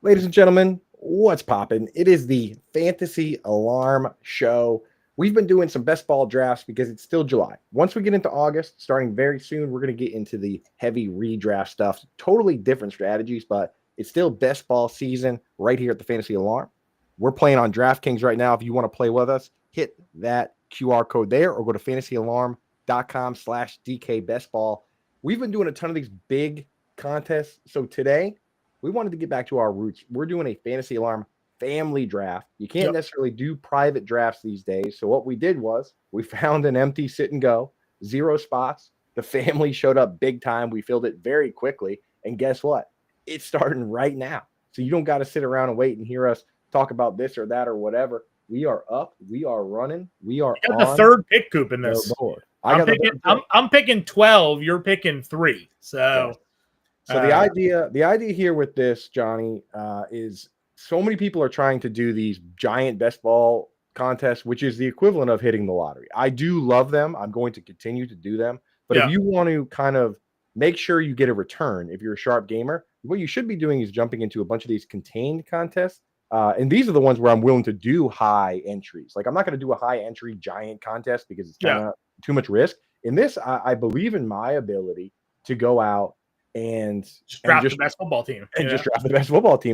Ladies and gentlemen, what's poppin'? It is the Fantasy Alarm Show. We've been doing some best ball drafts because it's still July. Once we get into August, starting very soon, we're going to get into the heavy redraft stuff. Totally different strategies, but it's still best ball season right here at the Fantasy Alarm. We're playing on DraftKings right now. If you want to play with us, hit that QR code there or go to fantasyalarm.com/DKBestBall. We've been doing a ton of these big contests. So today, we wanted to get back to our roots. We're doing a Fantasy Alarm family draft. You can't necessarily do private drafts these days. So what we did was we found an empty sit and go, 0 spots. The family showed up big time. We filled it very quickly. And guess what? It's starting right now. So you don't got to sit around and wait and hear us talk about this or that or whatever. We are up. We are running. We are on the third pick coop in this. Board. I'm picking 12. You're picking 3. So. Yes. So the idea here with this, Johnny, is so many people are trying to do these giant best ball contests, which is the equivalent of hitting the lottery. I do love them. I'm going to continue to do them. But if you want to kind of make sure you get a return, if you're a sharp gamer, what you should be doing is jumping into a bunch of these contained contests. And these are the ones where I'm willing to do high entries. Like I'm not going to do a high entry giant contest because it's kind of too much risk. In this, I believe in my ability to go out and draft the best football team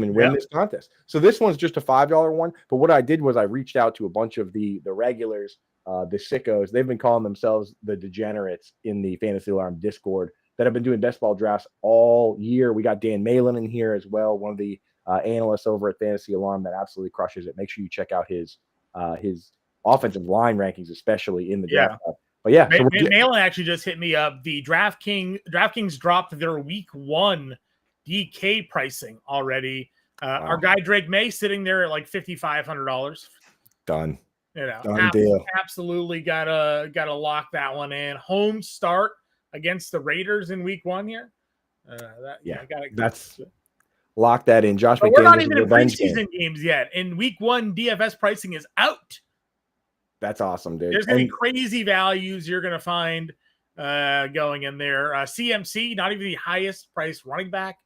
and win this contest. So this one's just a $5 one. But what I did was I reached out to a bunch of the regulars, the sickos. They've been calling themselves the degenerates in the Fantasy Alarm Discord that have been doing best ball drafts all year. We got Dan Malin in here as well, one of the analysts over at Fantasy Alarm that absolutely crushes it. Make sure you check out his offensive line rankings, especially in the draft. But yeah, so Malin actually just hit me up. The DraftKings dropped their week 1 DK pricing already. Our guy Drake May sitting there at like $5,500. Done. Done deal. Absolutely gotta lock that one in. Home start against the Raiders in week 1 here. That's lock that in. Josh, we're not even in preseason games yet. In week 1, DFS pricing is out. That's awesome, dude. There's going to be crazy values you're going to find going in there. CMC, not even the highest priced running back.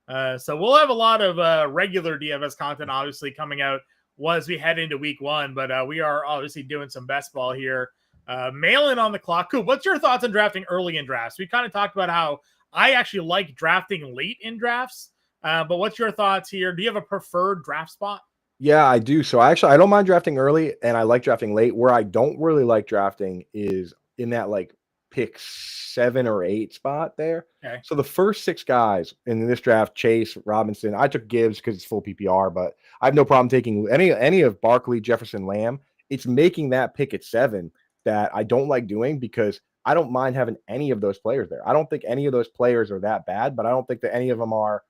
So we'll have a lot of regular DFS content, obviously, coming out as we head into week 1. But we are obviously doing some best ball here. Mail-in on the clock. Cool. What's your thoughts on drafting early in drafts? We kind of talked about how I actually like drafting late in drafts. But what's your thoughts here? Do you have a preferred draft spot? Yeah, I do. So I don't mind drafting early and I like drafting late. Where I don't really like drafting is in that like pick 7 or 8 spot there. Okay. So the first 6 guys in this draft, Chase, Robinson, I took Gibbs because it's full PPR, but I have no problem taking any of Barkley, Jefferson, Lamb. It's making that pick at 7 that I don't like doing because I don't mind having any of those players there. I don't think any of those players are that bad, but I don't think that any of them are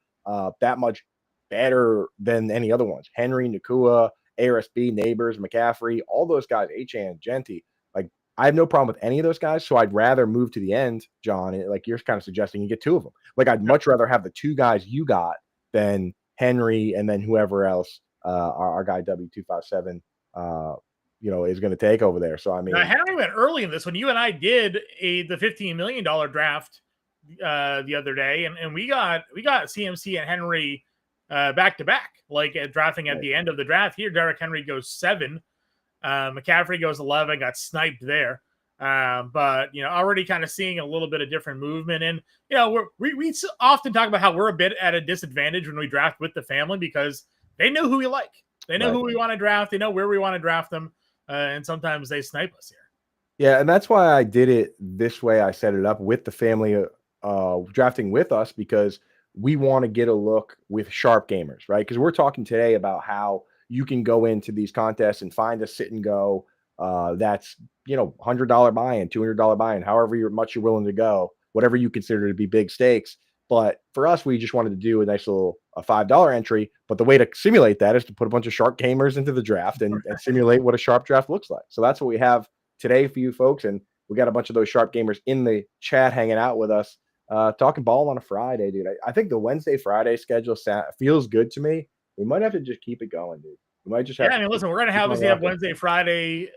that much better than any other ones. Henry, Nakua, ARSB, Neighbors, McCaffrey, all those guys, Achane, Genty. Like, I have no problem with any of those guys. So I'd rather move to the end, John. Like you're kind of suggesting you get 2 of them. Like, I'd much rather have the 2 guys you got than Henry and then whoever else our guy W257 is going to take over there. So I mean, Henry went early in this one. You and I did the $15 million draft the other day, and we got CMC and Henry back to back, like drafting at the end of the draft. Here, Derrick Henry goes 7, McCaffrey goes 11, got sniped there. But already kind of seeing a little bit of different movement, and we often talk about how we're a bit at a disadvantage when we draft with the family because they know who we like, they know who we want to draft, they know where we want to draft them, and sometimes they snipe us here. Yeah, and that's why I did it this way. I set it up with the family drafting with us because we want to get a look with sharp gamers, right? Because we're talking today about how you can go into these contests and find a sit and go that's $100 buy-in, $200 buy-in, however much you're willing to go, whatever you consider to be big stakes. But for us, we just wanted to do a nice little $5 entry. But the way to simulate that is to put a bunch of sharp gamers into the draft and simulate what a sharp draft looks like. So that's what we have today for you folks, and we got a bunch of those sharp gamers in the chat hanging out with us. Talking ball on a Friday, dude. I think the Wednesday-Friday schedule feels good to me. We might have to just keep it going, dude. We might just have. Yeah, I mean, listen, we're gonna have Wednesday, Friday.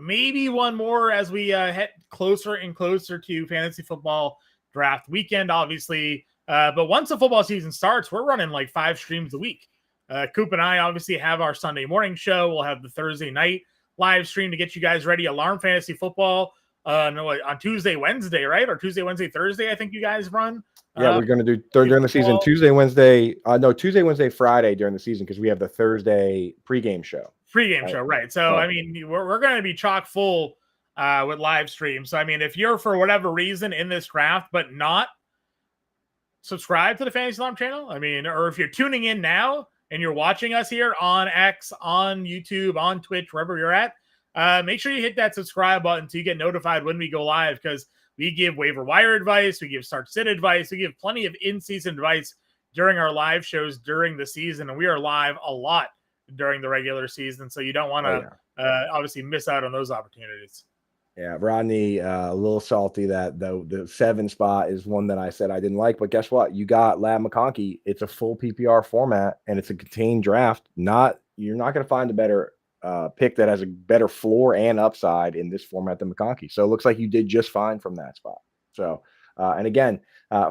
Maybe one more as we head closer and closer to fantasy football draft weekend, obviously. But once the football season starts, we're running like 5 streams a week. Coop and I obviously have our Sunday morning show. We'll have the Thursday night live stream to get you guys ready. Alarm Fantasy Football on Tuesday, Wednesday, right? Or Tuesday, Wednesday, Thursday, I think you guys run. Yeah, we're going to do during the season Tuesday, Wednesday. No, Tuesday, Wednesday, Friday during the season because we have the Thursday pregame show. Show, right? So I mean, we're going to be chock full with live streams. So I mean, if you're for whatever reason in this draft but not subscribe to the Fantasy Alarm channel, I mean, or if you're tuning in now and you're watching us here on X, on YouTube, on Twitch, wherever you're at, make sure you hit that subscribe button so you get notified when we go live, because we give waiver wire advice, we give start sit advice, we give plenty of in-season advice during our live shows during the season, and we are live a lot during the regular season, so you don't want to obviously miss out on those opportunities. Yeah, Rodney, a little salty that the 7 spot is one that I said I didn't like, but guess what? You got Lab McConkey. It's a full PPR format, and it's a contained draft. You're not going to find a better pick that has a better floor and upside in this format than McConkey. So it looks like you did just fine from that spot. So, and again,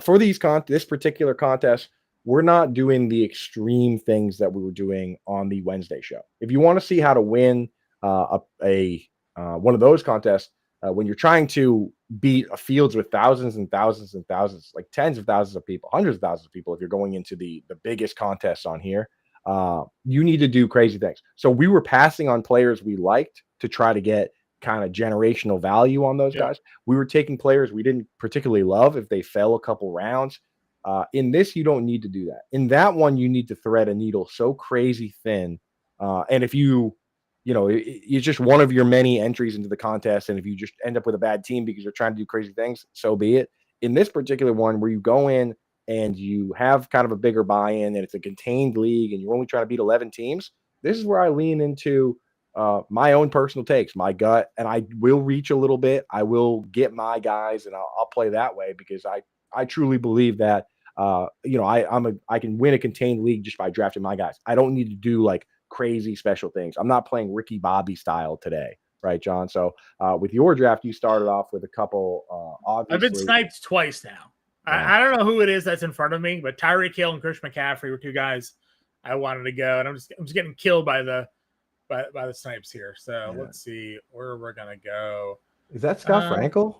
for this particular contest, we're not doing the extreme things that we were doing on the Wednesday show. If you want to see how to win one of those contests, when you're trying to beat fields with thousands and thousands and thousands, like tens of thousands of people, hundreds of thousands of people, if you're going into the biggest contests on here, you need to do crazy things. So we were passing on players we liked to try to get kind of generational value on those guys. We were taking players we didn't particularly love if they fell a couple rounds. In this, you don't need to do that. In that one, you need to thread a needle so crazy thin. And if it's just one of your many entries into the contest, and if you just end up with a bad team because you're trying to do crazy things, so be it. In this particular one, where you go in and you have kind of a bigger buy-in, and it's a contained league, and you're only trying to beat 11 teams, this is where I lean into my own personal takes, my gut, and I will reach a little bit. I will get my guys, and I'll play that way because I truly believe that I can win a contained league just by drafting my guys. I don't need to do like crazy special things. I'm not playing Ricky Bobby style today, right, John? So with your draft, you started off with a couple. Obviously, I've been sniped twice now. I don't know who it is that's in front of me, but Tyreek Hill and Chris McCaffrey were 2 guys I wanted to go, and I'm just getting killed by the snipes here. So let's see where we're gonna go. Is that Scott Frankel?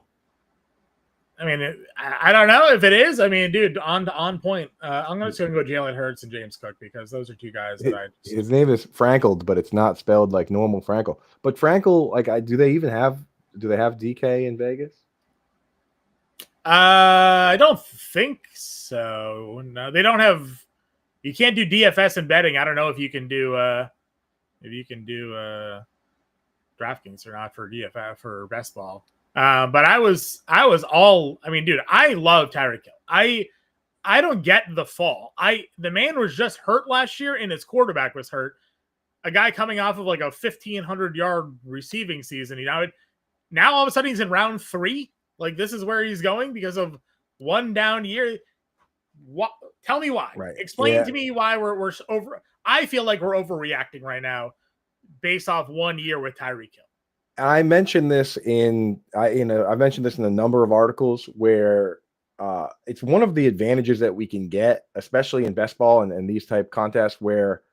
I mean, I don't know if it is. I mean, dude, on point. I'm going to go Jalen Hurts and James Cook because those are 2 guys that his name is Frankel, but it's not spelled like normal Frankel. But Frankel, like, do they have DK in Vegas? I don't think so. No, they don't have. You can't do DFS and betting. I don't know if you can do DraftKings or not for DFS for best ball. But I was all. I mean, dude, I love Tyreek Hill. I don't get the fall. The man was just hurt last year, and his quarterback was hurt. A guy coming off of like a 1,500-yard receiving season. Now all of a sudden he's in round 3. Like, this is where he's going because of one down year. What? Tell me why. Right. Explain to me why we're over. I feel like we're overreacting right now based off 1 year with Tyreek Hill. I mentioned this I mentioned this in a number of articles where it's one of the advantages that we can get, especially in best ball and these type contests where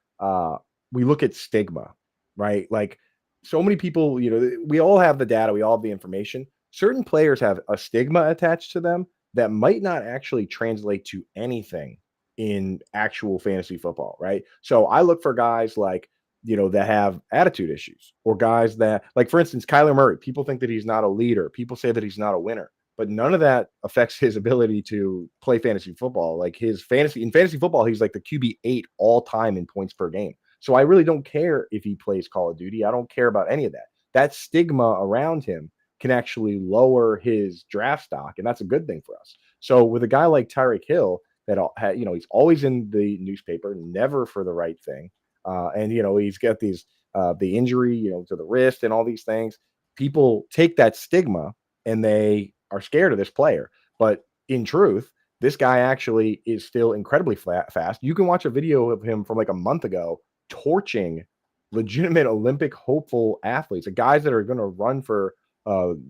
we look at stigma, right? Like, so many people, we all have the data, we all have the information. Certain players have a stigma attached to them that might not actually translate to anything in actual fantasy football, right? So I look for guys like, that have attitude issues, or guys that, like, for instance, Kyler Murray. People think that he's not a leader. People say that he's not a winner, but none of that affects his ability to play fantasy football. Like, in fantasy football, he's like the QB8 all time in points per game. So I really don't care if he plays Call of Duty. I don't care about any of that. That stigma around him can actually lower his draft stock, and that's a good thing for us. So with a guy like Tyreek Hill that he's always in the newspaper, never for the right thing. And he's got these the injury, to the wrist and all these things. People take that stigma and they are scared of this player. But in truth, this guy actually is still incredibly fast. You can watch a video of him from like a month ago torching legitimate Olympic hopeful athletes, the guys that are going to run for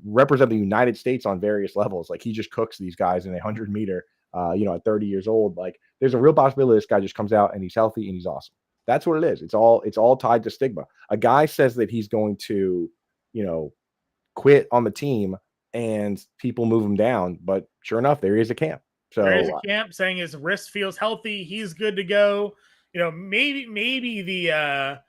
represent the United States on various levels. Like, he just cooks these guys in a 100-meter, at 30 years old. Like, there's a real possibility this guy just comes out and he's healthy and he's awesome. That's what it is. It's all tied to stigma. A guy says that he's going to, you know, quit on the team and people move him down, but sure enough, there is a camp. There is So a camp saying his wrist feels healthy. He's good to go. Maybe the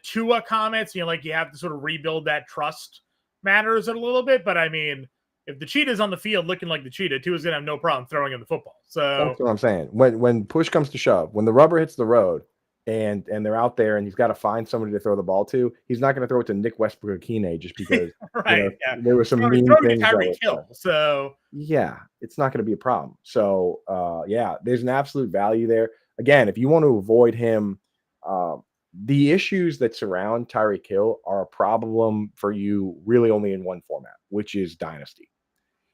Tua comments, like you have to sort of rebuild that trust matters a little bit. But I mean, if the cheetah's on the field looking like the cheetah, Tua's gonna have no problem throwing him the football. So that's what I'm saying. When push comes to shove, when the rubber hits the road and they're out there and he's got to find somebody to throw the ball to, he's not going to throw it to Nick Westbrook-Akine just because right, yeah. there were some mean things. Tyreek Hill, so yeah, it's not going to be a problem. So yeah, there's an absolute value there. Again, if you want to avoid him, the issues that surround Tyreek Hill are a problem for you really only in one format, which is Dynasty.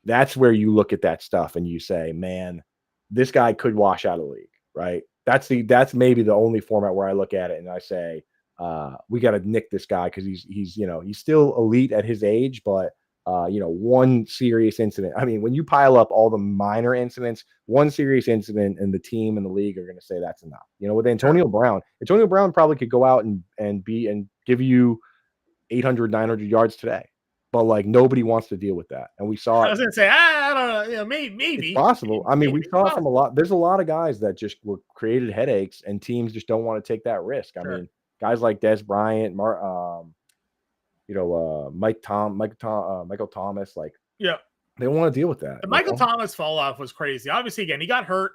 That's where you look at that stuff and you say, man, this guy could wash out of the league, right? That's maybe the only format where I look at it and I say, we got to nick this guy because he's still elite at his age, but one serious incident. I mean, when you pile up all the minor incidents, one serious incident and the team and the league are going to say that's enough. With Antonio Brown probably could go out and give you 800, 900 yards today. But like nobody wants to deal with that, and we saw. I was gonna say, I don't know, maybe it's possible. I mean, we saw it from a lot. There's a lot of guys that just were created headaches, and teams just don't want to take that risk. I mean, guys like Des Bryant, Michael Thomas, like they don't want to deal with that. The Michael Thomas fall off was crazy. Obviously, again, he got hurt,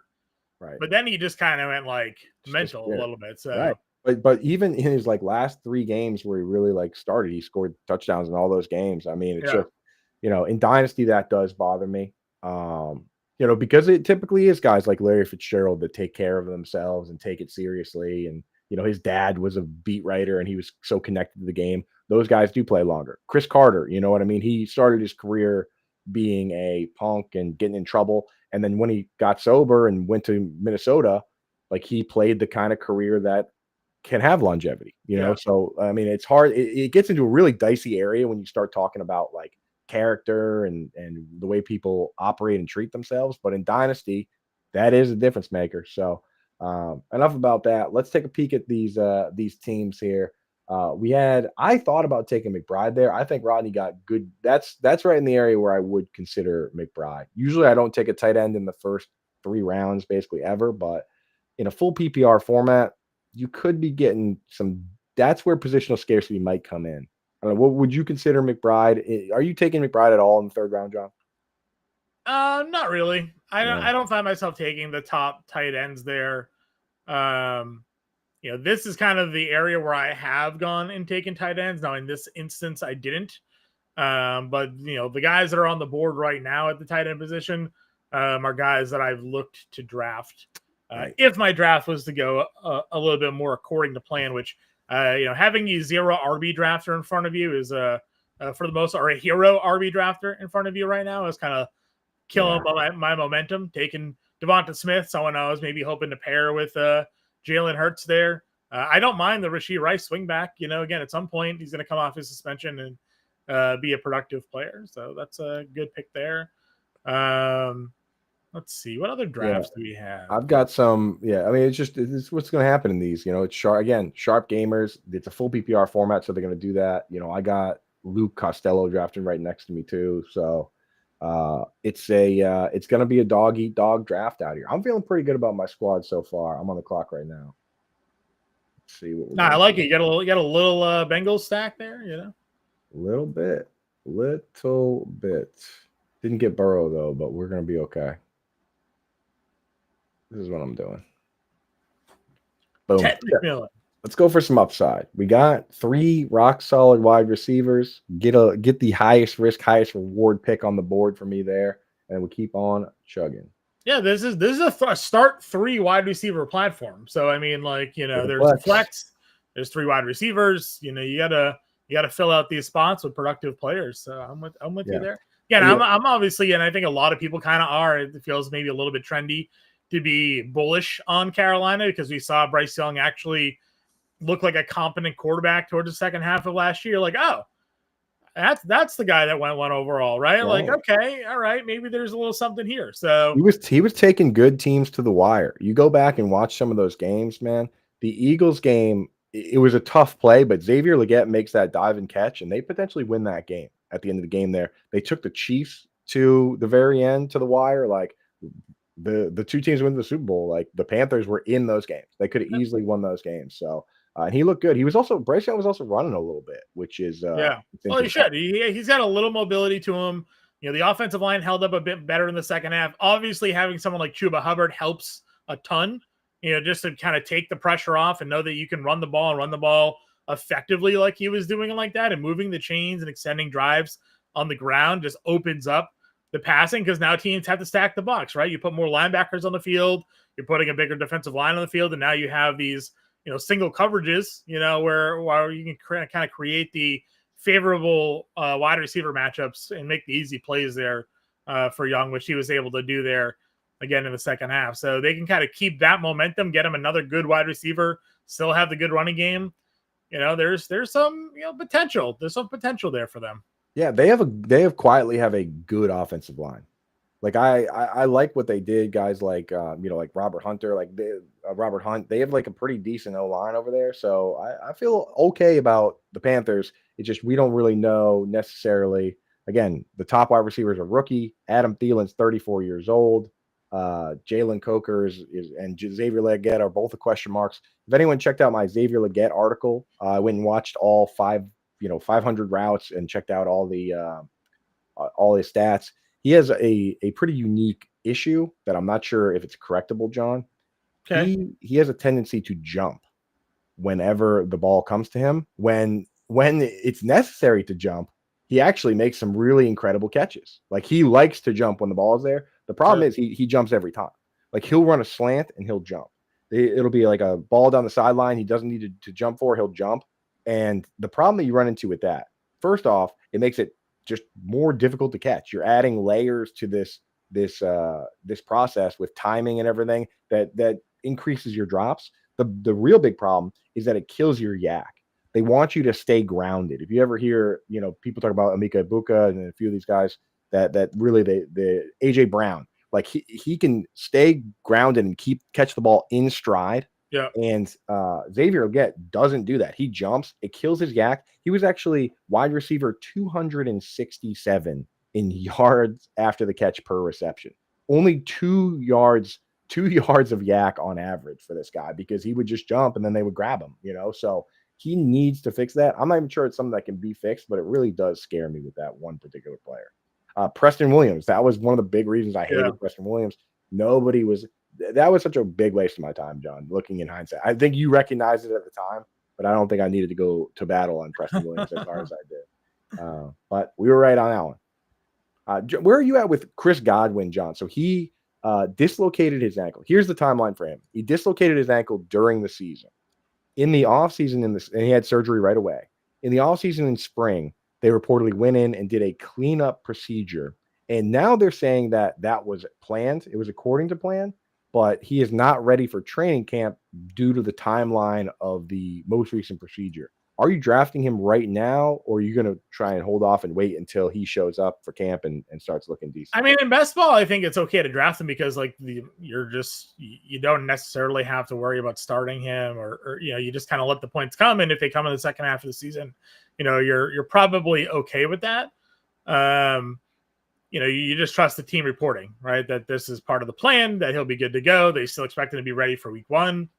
right? But then he just kind of went like mental a little bit. So right. But even in his like last 3 games where he really like started, he scored touchdowns in all those games. I mean, it's just, in Dynasty that does bother me. Because it typically is guys like Larry Fitzgerald that take care of themselves and take it seriously. And, his dad was a beat writer and he was so connected to the game. Those guys do play longer. Chris Carter, you know what I mean? He started his career being a punk and getting in trouble. And then when he got sober and went to Minnesota, like he played the kind of career that can have longevity, So, I mean, it's hard. It gets into a really dicey area when you start talking about like character and the way people operate and treat themselves. But in Dynasty, that is a difference maker. So enough about that. Let's take a peek at these teams here. I thought about taking McBride there. I think Rodney got good. That's right in the area where I would consider McBride. Usually I don't take a tight end in the first 3 rounds basically ever, but in a full PPR format, you could be getting some. That's where positional scarcity might come in. I don't know. What would you consider McBride? Are you taking McBride at all in the 3rd round, John? Not really. I don't find myself taking the top tight ends there. This is kind of the area where I have gone and taken tight ends. Now, in this instance, I didn't. But the guys that are on the board right now at the tight end position are guys that I've looked to draft. Right. If my draft was to go a little bit more according to plan, which, having a 0 RB drafter in front of you is for the most, or a hero RB drafter in front of you right now is kind of killing my momentum. Taking Devonta Smith, someone I was maybe hoping to pair with Jalen Hurts there. I don't mind the Rashee Rice swing back. Again, at some point he's going to come off his suspension and be a productive player. So that's a good pick there. Let's see. What other drafts do we have? I've got some. Yeah, I mean, it's what's going to happen in these. It's sharp gamers. It's a full PPR format, so they're going to do that. I got Luke Costello drafting right next to me too. So it's going to be a dog eat dog draft out here. I'm feeling pretty good about my squad so far. I'm on the clock right now. Let's see what. I like it. You got a little Bengals stack there. Little bit. Didn't get Burrow though, but we're going to be okay. This is what I'm doing. Boom. Let's go for some upside. We got 3 rock solid wide receivers. Get the highest risk, highest reward pick on the board for me there, and we keep on chugging. Yeah, this is a start 3 wide receiver platform. So I mean, like there's a flex, there's 3 wide receivers. You gotta fill out these spots with productive players. So I'm with you there. Yeah, and I'm obviously, and I think a lot of people kind of are. It feels maybe a little bit trendy to be bullish on Carolina because we saw Bryce Young actually look like a competent quarterback towards the second half of last year. Like, oh, that's the guy that went 1 overall, right? Like, okay, all right, maybe there's a little something here. So he was taking good teams to the wire. You go back and watch some of those games, man. The Eagles game, it was a tough play, but Xavier Legette makes that dive and catch, and they potentially win that game at the end of the game there. They took the Chiefs to the very end to the wire. Like the two teams went to the Super Bowl. Like the Panthers were in those games. They could have easily won those games. So and he looked good. He was also Bryce Young was also running a little bit, which is Yeah. it's Well, he interesting. should. He's got a little mobility to him. You know, the offensive line held up a bit better in the second half. Obviously, having someone like Chuba Hubbard helps a ton, you know, just to kind of take the pressure off and know that you can run the ball and run the ball effectively like he was doing like that, and moving the chains and extending drives on the ground just opens up the passing, because now teams have to stack the box, right? You put more linebackers on the field, you're putting a bigger defensive line on the field, and now you have these, you know, single coverages, you know, where you can kind of create the favorable wide receiver matchups and make the easy plays there for Young, which he was able to do there again in the second half. So they can kind of keep that momentum, get him another good wide receiver, still have the good running game. You know, there's some, you know, potential. There's some potential there for them. Yeah, they have quietly have a good offensive line. Like I like what they did, guys like you know, like Robert Hunter, like Robert Hunt. They have like a pretty decent O line over there, so I feel okay about the Panthers. It's just we don't really know necessarily. Again, the top wide receiver is a rookie. Adam Thielen's 34 years old. Jalen Coker is and Xavier Legette are both the question marks. If anyone checked out my Xavier Legette article, I went and watched all 500 routes and checked out all his stats. He has a pretty unique issue that I'm not sure if it's correctable, John. Okay. He has a tendency to jump whenever the ball comes to him. When it's necessary to jump, he actually makes some really incredible catches. Like he likes to jump when the ball is there. The problem Sure. is he jumps every time. Like he'll run a slant and he'll jump. It'll be like a ball down the sideline. He doesn't need to jump for. He'll jump. And the problem that you run into with that, first off, it makes it just more difficult to catch. You're adding layers to this process with timing and everything that increases your drops. The real big problem is that it kills your yak. They want you to stay grounded. If you ever hear, you know, people talk about Emeka Ibuka and a few of these guys that really the AJ Brown, like he can stay grounded and catch the ball in stride. Yeah. And Xavier Legette doesn't do that. He jumps, it kills his yak. He was actually wide receiver 267 in yards after the catch per reception. Only 2 yards of yak on average for this guy, because he would just jump and then they would grab him, you know. So he needs to fix that. I'm not even sure it's something that can be fixed, but it really does scare me with that one particular player. Preston Williams, that was one of the big reasons I hated Yeah. Preston Williams. That was such a big waste of my time, John, looking in hindsight. I think you recognized it at the time, but I don't think I needed to go to battle on Preston Williams as hard as I did. But we were right on that one. Where are you at with Chris Godwin, John? So he dislocated his ankle. Here's the timeline for him. He dislocated his ankle during the season. In the offseason, and he had surgery right away. In the offseason in spring, they reportedly went in and did a cleanup procedure. And now they're saying that was planned. It was according to plan, but he is not ready for training camp due to the timeline of the most recent procedure. Are you drafting him right now, or are you going to try and hold off and wait until he shows up for camp and starts looking decent? I mean, in best ball, I think it's okay to draft him because like you don't necessarily have to worry about starting him, or you know, you just kind of let the points come, and if they come in the second half of the season, you know, you're probably okay with that. You know, you just trust the team reporting, right? That this is part of the plan, that he'll be good to go. They still expect him to be ready for week one.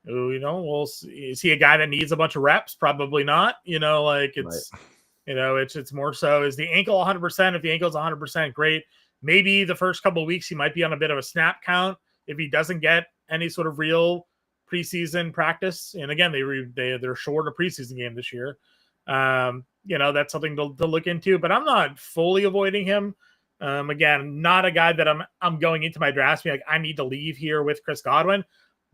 You know, we'll see. Is he a guy that needs a bunch of reps? Probably not. You know, like it's, Right. you know, it's more so, is the ankle 100%? If the ankle's 100%, great. Maybe the first couple of weeks he might be on a bit of a snap count if he doesn't get any sort of real preseason practice. And again, they're short a preseason game this year. You know, that's something to look into. But I'm not fully avoiding him. Again, not a guy that I'm going into my drafts being like, I need to leave here with Chris Godwin.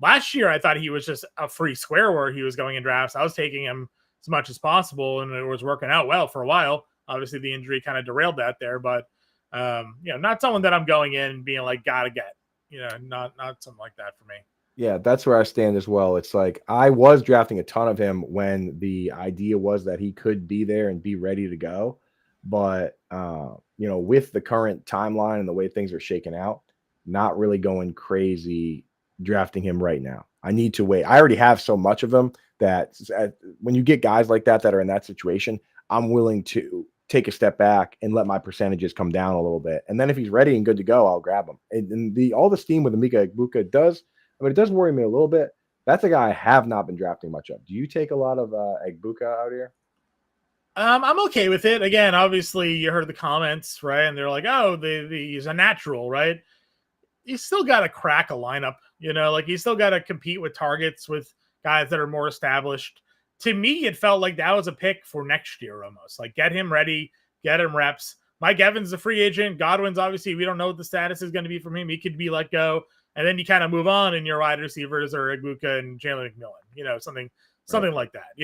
Last year, I thought he was just a free square where he was going in drafts. I was taking him as much as possible, and it was working out well for a while. Obviously, the injury kind of derailed that there, but you know, not someone that I'm going in and being like, gotta get, you know, not something like that for me. Yeah, that's where I stand as well. It's like I was drafting a ton of him when the idea was that he could be there and be ready to go. But you know, with the current timeline and the way things are shaking out, not really going crazy drafting him right now. I need to wait. I already have so much of them that when you get guys like that are in that situation, I'm willing to take a step back and let my percentages come down a little bit. And then if he's ready and good to go, I'll grab him. And the all the steam with Emeka Egbuka does, I mean, it does worry me a little bit. That's a guy I have not been drafting much of. Do you take a lot of Egbuka out here? I'm okay with it. Again, obviously, you heard the comments, right? And they're like, "Oh, he's a natural, right?" You still got to crack a lineup, like you still got to compete with targets with guys that are more established. To me, it felt like that was a pick for next year almost. Like, get him ready, get him reps. Mike Evans is a free agent. Godwin's obviously, we don't know what the status is going to be from him. He could be let go, and then you kind of move on, and your wide receivers are Egbuka and Jalen McMillan, something like that,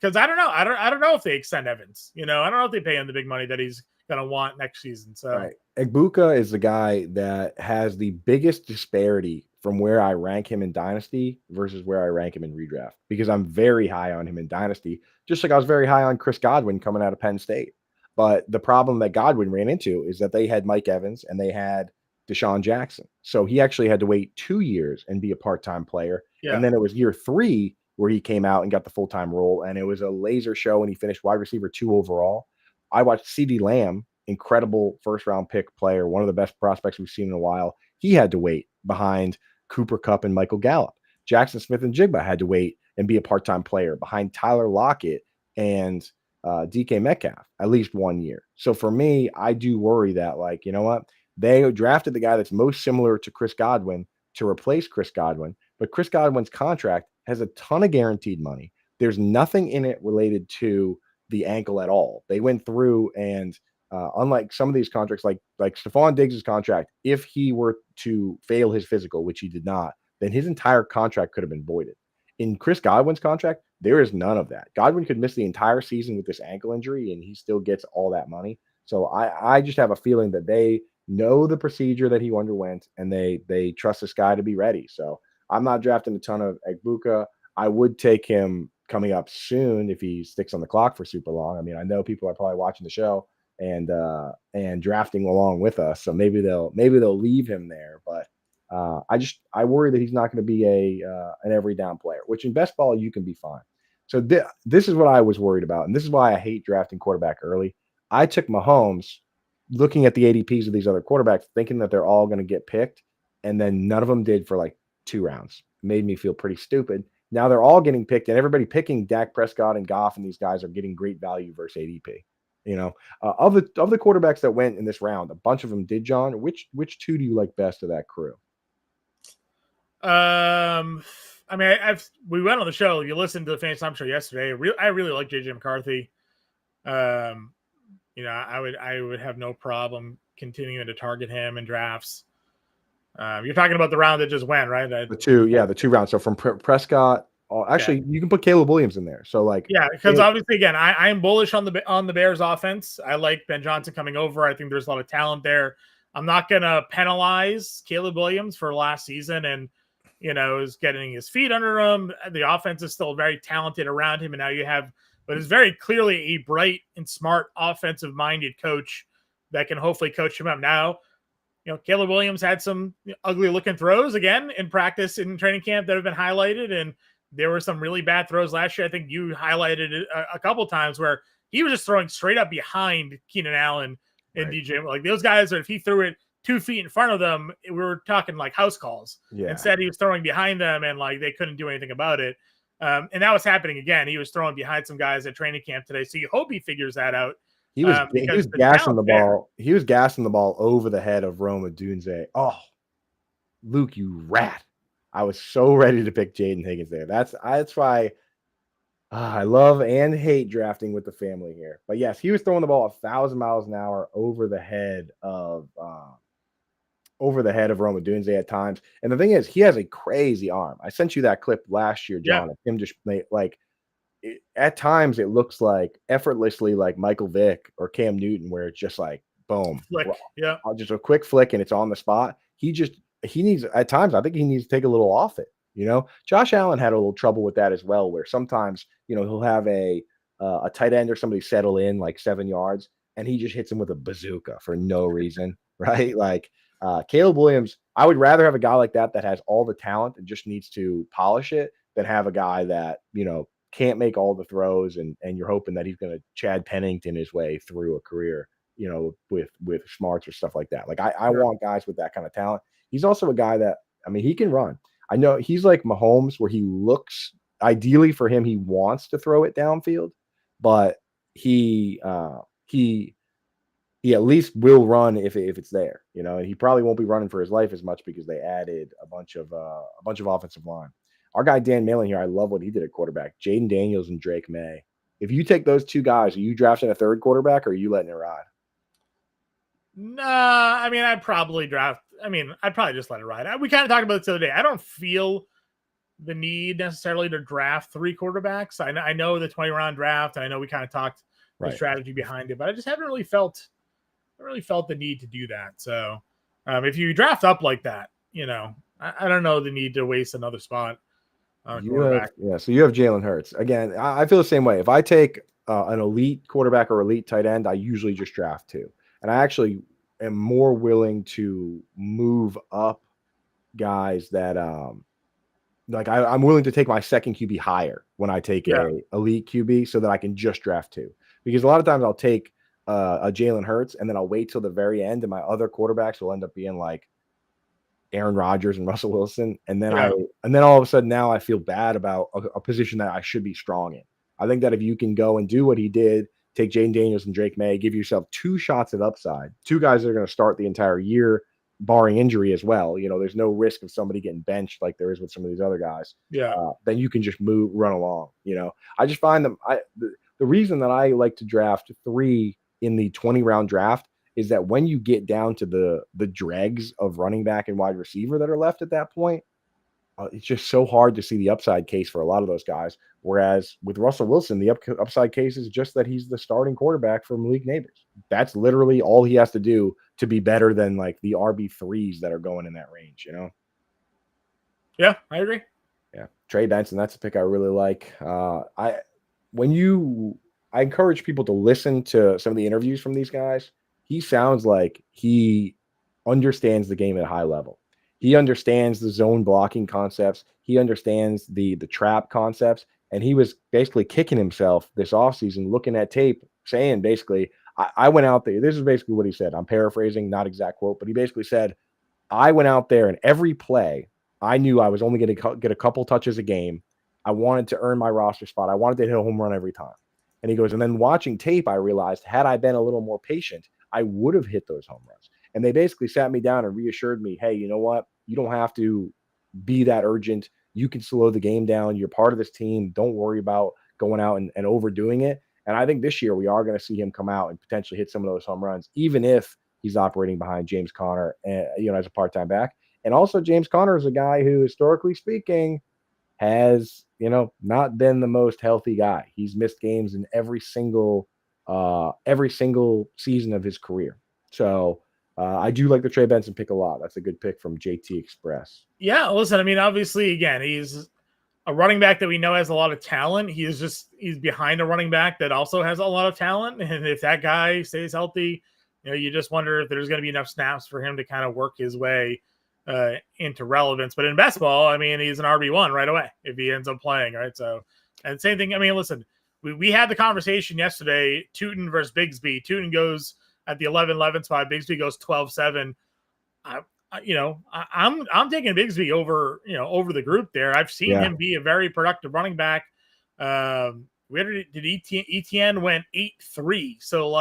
because I don't know. I don't know if they extend Evans. I don't know if they pay him the big money that he's gonna want next season. So right. Egbuka is the guy that has the biggest disparity from where I rank him in Dynasty versus where I rank him in redraft, because I'm very high on him in Dynasty, just like I was very high on Chris Godwin coming out of Penn State. But the problem that Godwin ran into is that they had Mike Evans and they had Deshaun Jackson. So he actually had to wait 2 years and be a part-time player. yeah, And then it was year 3 where he came out and got the full-time role. And it was a laser show, and he finished wide receiver 2 overall. I watched CeeDee Lamb, incredible first-round pick player, one of the best prospects we've seen in a while. He had to wait behind Cooper Kupp and Michael Gallup. Jackson Smith and Jigba had to wait and be a part-time player behind Tyler Lockett and DK Metcalf at least 1 year. So for me, I do worry that, like, you know what? They drafted the guy that's most similar to Chris Godwin to replace Chris Godwin, but Chris Godwin's contract has a ton of guaranteed money. There's nothing in it related to the ankle at all. They went through and unlike some of these contracts, like Stephon Diggs' contract, if he were to fail his physical, which he did not, then his entire contract could have been voided. In Chris Godwin's contract, there is none of that. Godwin could miss the entire season with this ankle injury, and he still gets all that money. So I just have a feeling that they know the procedure that he underwent, and they trust this guy to be ready. So I'm not drafting a ton of Egbuka. I would take him coming up soon if he sticks on the clock for super long. I mean, I know people are probably watching the show and drafting along with us, so maybe they'll leave him there. But I worry that he's not going to be an every down player, which in best ball you can be fine. So this is what I was worried about, and this is why I hate drafting quarterback early. I took Mahomes looking at the ADPs of these other quarterbacks, thinking that they're all going to get picked, and then none of them did for like 2 rounds. It made me feel pretty stupid. Now they're all getting picked, and everybody picking Dak Prescott and Goff, and these guys are getting great value versus ADP. Of the quarterbacks that went in this round, a bunch of them did. John, which 2 do you like best of that crew? I mean, we went on the show. You listened to the Fantasy Time show yesterday. I really like JJ McCarthy. I would have no problem continuing to target him in drafts. You're talking about the round that just went, right? The 2 rounds. So from Prescott, actually, you can put Caleb Williams in there. So because obviously, again, I'm bullish on the Bears offense. I like Ben Johnson coming over. I think there's a lot of talent there. I'm not gonna penalize Caleb Williams for last season and is getting his feet under him. The offense is still very talented around him, and now you have, but it's very clearly a bright and smart offensive-minded coach that can hopefully coach him up. Now, Caleb Williams had some ugly-looking throws again in practice in training camp that have been highlighted, and there were some really bad throws last year. I think you highlighted it a couple times where he was just throwing straight up behind Keenan Allen and right. DJ. Like those guys, if he threw it 2 feet in front of them, we were talking like house calls. Yeah. Instead, he was throwing behind them, and like they couldn't do anything about it. And that was happening again. He was throwing behind some guys at training camp today. So you hope he figures that out. He was gassing the ball. He was gassing the ball over the head of Rome Odunze. Oh, Luke, you rat. I was so ready to pick Jaden Higgins there. That's why I love and hate drafting with the family here. But yes, he was throwing the ball 1,000 miles an hour over the head of Rome Odunze at times. And the thing is, he has a crazy arm. I sent you that clip last year, John. Yeah. Him just at times it looks like effortlessly like Michael Vick or Cam Newton, where it's just like boom, flick. Yeah, just a quick flick and it's on the spot. He needs, at times I think he needs to take a little off it. Josh Allen had a little trouble with that as well, where sometimes he'll have a tight end or somebody settle in like 7 yards and he just hits him with a bazooka for no reason, right? Like Caleb Williams, I would rather have a guy like that has all the talent and just needs to polish it than have a guy that, can't make all the throws and you're hoping that he's going to Chad Pennington his way through a career, with smarts or stuff like that. Like I Sure. want guys with that kind of talent. He's also a guy that, I mean, he can run. I know he's like Mahomes where he looks ideally for him, he wants to throw it downfield, but he he at least will run if it's there, and he probably won't be running for his life as much because they added a bunch of offensive line. Our guy Dan Malin here, I love what he did at quarterback. Jaden Daniels and Drake May. If you take those two guys, are you drafting a third quarterback or are you letting it ride? Nah, I mean, I'd probably just let it ride. We kind of talked about this the other day. I don't feel the need necessarily to draft 3 quarterbacks. I know the 20-round draft, and I know we kind of talked the strategy behind it, but I just haven't really felt the need to do that. So if you draft up like that, I don't know the need to waste another spot on quarterback. So you have Jalen Hurts. Again, I feel the same way. If I take an elite quarterback or elite tight end, I usually just draft 2. And I actually am more willing to move up guys that I'm willing to take my second QB higher when I take a elite QB so that I can just draft 2. Because a lot of times I'll take a Jalen Hurts and then I'll wait till the very end and my other quarterbacks will end up being like Aaron Rodgers and Russell Wilson. And then all of a sudden now I feel bad about a position that I should be strong in. I think that if you can go and do what he did, take Jaden Daniels and Drake May, give yourself 2 shots at upside, 2 guys that are going to start the entire year, barring injury as well. There's no risk of somebody getting benched like there is with some of these other guys. Then you can just run along. I just find them. The reason that I like to draft 3 in the 20-round draft is that when you get down to the dregs of running back and wide receiver that are left at that point, it's just so hard to see the upside case for a lot of those guys. Whereas with Russell Wilson, the upside case is just that he's the starting quarterback for Malik Neighbors. That's literally all he has to do to be better than like the RB3s that are going in that range, Yeah, I agree. Yeah. Trey Benson, that's a pick I really like. I encourage people to listen to some of the interviews from these guys. He sounds like he understands the game at a high level. He understands the zone blocking concepts. He understands the trap concepts. And he was basically kicking himself this offseason, looking at tape, saying basically, I went out there. This is basically what he said. I'm paraphrasing, not exact quote, but he basically said, I went out there and every play, I knew I was only going to get a couple touches a game. I wanted to earn my roster spot. I wanted to hit a home run every time. And he goes, and then watching tape, I realized had I been a little more patient, I would have hit those home runs. And they basically sat me down and reassured me, hey, you know what? You don't have to be that urgent. You can slow the game down. You're part of this team. Don't worry about going out and overdoing it. And I think this year we are going to see him come out and potentially hit some of those home runs, even if he's operating behind James Conner, as a part-time back. And also James Conner is a guy who, historically speaking, has, not been the most healthy guy. He's missed games in every single season of his career. So I do like the Trey Benson pick a lot. That's a good pick from JT Express. Yeah, listen, I mean, obviously, again, he's a running back that we know has a lot of talent. He's behind a running back that also has a lot of talent. And if that guy stays healthy, you just wonder if there's going to be enough snaps for him to kind of work his way into relevance. But in basketball, I mean, he's an RB1 right away if he ends up playing, right? So, and same thing. I mean, listen, we had the conversation yesterday, Tootin versus Bigsby. Tootin goes at the 11-11 spot. Bigsby goes 12-7. I'm taking Bigsby over the group there. I've seen him be a very productive running back. Did Etienne went 8-3. So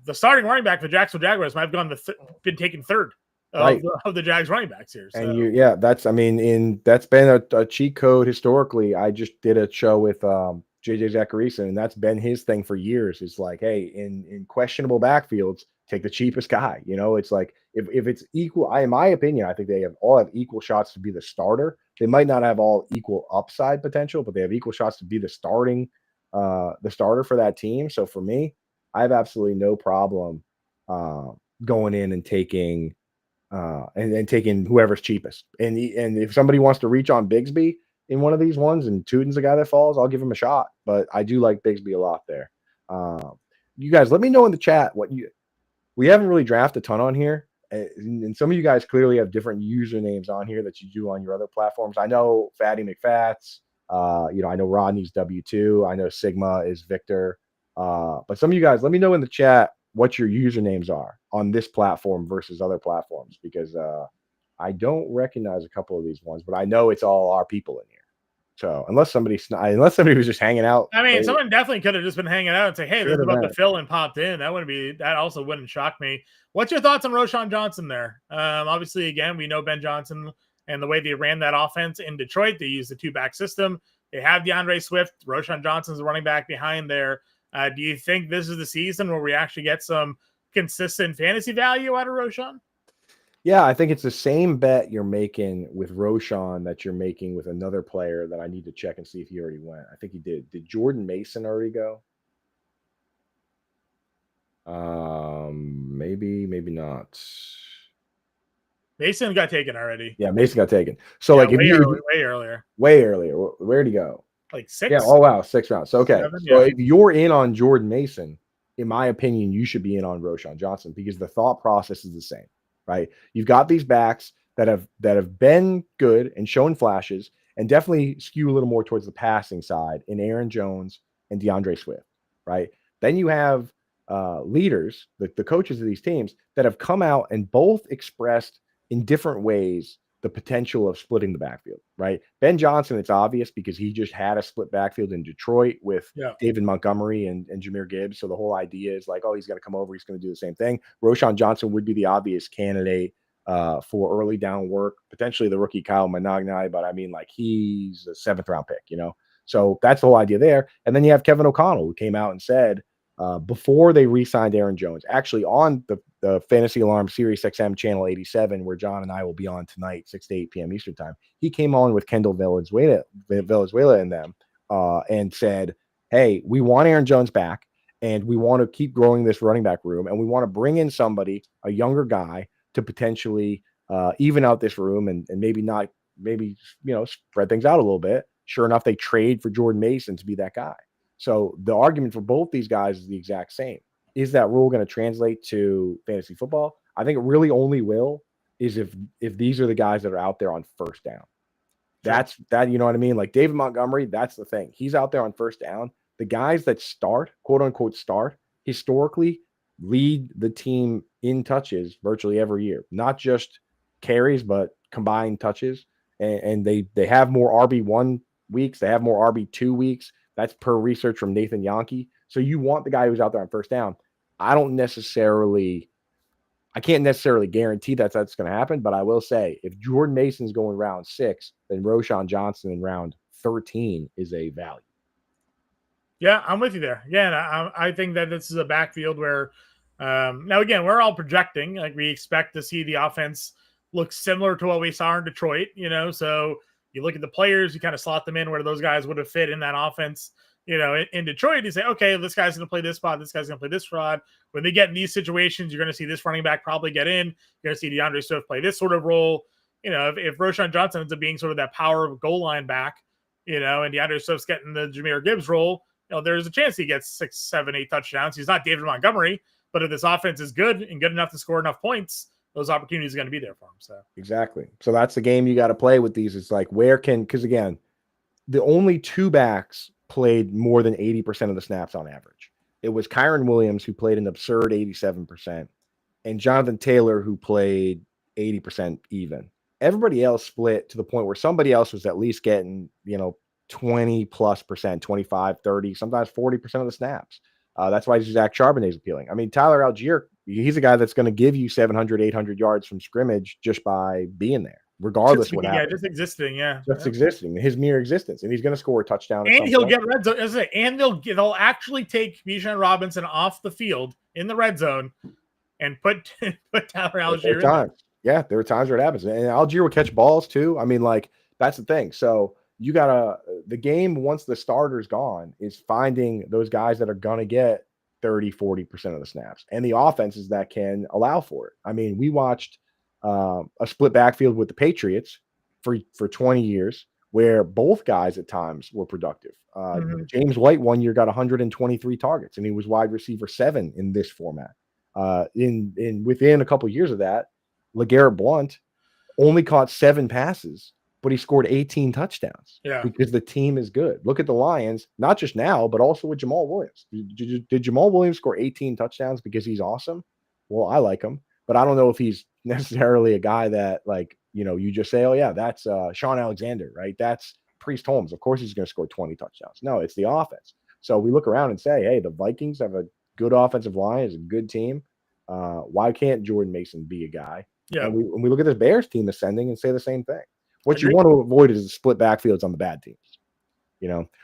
the starting running back for the Jacksonville Jaguars might have been taken third of the Jags running backs here. So. And that's been a cheat code historically. I just did a show with JJ Zacharisa, and that's been his thing for years. It's like, hey, in questionable backfields, take the cheapest guy. It's like if it's equal, in my opinion, I think they all have equal shots to be the starter. They might not have all equal upside potential, but they have equal shots to be the starter for that team. So for me, I have absolutely no problem going in and taking taking whoever's cheapest. And if somebody wants to reach on Bigsby in one of these ones and Tootin's the guy that falls, I'll give him a shot. But I do like Bigsby a lot there. You guys, let me know in the chat we haven't really drafted a ton on here. and some of you guys clearly have different usernames on here that you do on your other platforms. I know Fatty McFats. I know Rodney's W2. I know Sigma is Victor. But some of you guys, let me know in the chat what your usernames are on this platform versus other platforms, because I don't recognize a couple of these ones, but I know it's all our people in here. So unless somebody was just hanging out. I mean, someone definitely could have just been hanging out and say, "Hey, this is about to fill," and popped in. That also wouldn't shock me. What's your thoughts on Roschon Johnson there? Obviously, again, we know Ben Johnson and the way they ran that offense in Detroit. They used the 2-back system. They have DeAndre Swift. Roschon Johnson's the running back behind there. Do you think this is the season where we actually get some consistent fantasy value out of Roschon? Yeah, I think it's the same bet you're making with Roschon that you're making with another player that I need to check and see if he already went. I think he did. Did Jordan Mason already go? Maybe not. Mason got taken already. Yeah, Mason got taken. So yeah, like way earlier. Way earlier. Where'd he go? Like 6. Yeah. Oh wow, 6 rounds. So, okay. 7, So if you're in on Jordan Mason, in my opinion, you should be in on Roschon Johnson, because the thought process is the same, right? You've got these backs that have been good and shown flashes, and definitely skew a little more towards the passing side in Aaron Jones and DeAndre Swift, right? Then you have leaders, the coaches of these teams, that have come out and both expressed in different ways the potential of splitting the backfield, right? Ben Johnson, it's obvious because he just had a split backfield in Detroit with David Montgomery and Jahmyr Gibbs. So the whole idea is like, oh, he's going to come over, he's going to do the same thing. Roschon Johnson would be the obvious candidate for early down work, potentially the rookie Kyle Managnai, but I mean, like, he's a 7th round pick, So that's the whole idea there. And then you have Kevin O'Connell, who came out and said, before they re-signed Aaron Jones, actually on the Fantasy Alarm Sirius XM channel 87, where John and I will be on tonight, 6 to 8 p.m. Eastern time, he came on with Kendall Valenzuela and them and said, hey, we want Aaron Jones back, and we want to keep growing this running back room, and we want to bring in somebody, a younger guy, to potentially even out this room and maybe spread things out a little bit. Sure enough, they trade for Jordan Mason to be that guy. So the argument for both these guys is the exact same. Is that rule going to translate to fantasy football? I think it really only will is if these are the guys that are out there on first down. That's that, you know what I mean? Like David Montgomery, that's the thing. He's out there on first down. The guys that start, quote unquote, start, historically lead the team in touches virtually every year. Not just carries, but combined touches. And they have more RB1 weeks. They have more RB2 weeks. That's per research from Nathan Yonke. So you want the guy who's out there on first down. I can't necessarily guarantee that's going to happen, but I will say if Jordan Mason's going round 6, then Roschon Johnson in round 13 is a value. Yeah, I'm with you there. Yeah, and I think that this is a backfield where now, again, we're all projecting. Like, we expect to see the offense look similar to what we saw in Detroit, so you look at the players, you kind of slot them in where those guys would have fit in that offense. In Detroit, you say, okay, this guy's going to play this spot, this guy's going to play this spot. When they get in these situations, you're going to see this running back probably get in. You're going to see DeAndre Swift play this sort of role. If Roschon Johnson ends up being sort of that power of goal line back, and DeAndre Swift's getting the Jahmyr Gibbs role, there's a chance he gets 6, 7, 8 touchdowns. He's not David Montgomery, but if this offense is good and good enough to score enough points, those opportunities are going to be there for him. So exactly. So that's the game you got to play with these. It's like, because again, the only 2 backs played more than 80% of the snaps on average. It was Kyron Williams, who played an absurd 87%, and Jonathan Taylor, who played 80% even. Everybody else split to the point where somebody else was at least getting, 20+%, 25, 30, sometimes 40% of the snaps. That's why Zach Charbonnet is appealing. I mean, Tyler Algier, he's a guy that's going to give you 700, 800 yards from scrimmage just by being there, regardless of what happens. Yeah, just existing, existing, his mere existence, and he's going to score a touchdown. And he'll get red zone, and they'll actually take Bijan Robinson off the field in the red zone and put Tyler Algier in there. Yeah, there are times where it happens, and Algier will catch balls too. I mean, like, that's the thing. So you gotta, the game, once the starter's gone, is finding those guys that are gonna get 30, 40% of the snaps, and the offenses that can allow for it. I mean, we watched a split backfield with the Patriots for 20 years, where both guys at times were productive. James White one year got 123 targets, and he was wide receiver 7 in this format. Within a couple of years of that, LeGarrette Blount only caught 7 passes, but he scored 18 touchdowns because the team is good. Look at the Lions, not just now, but also with Jamal Williams. Did Jamal Williams score 18 touchdowns because he's awesome? Well, I like him, but I don't know if he's necessarily a guy that, like, you just say, oh, yeah, that's Sean Alexander, right? That's Priest Holmes. Of course he's going to score 20 touchdowns. No, it's the offense. So we look around and say, hey, the Vikings have a good offensive line, is a good team. Why can't Jordan Mason be a guy? Yeah. And we look at this Bears team ascending and say the same thing. What you want to avoid is the split backfields on the bad teams.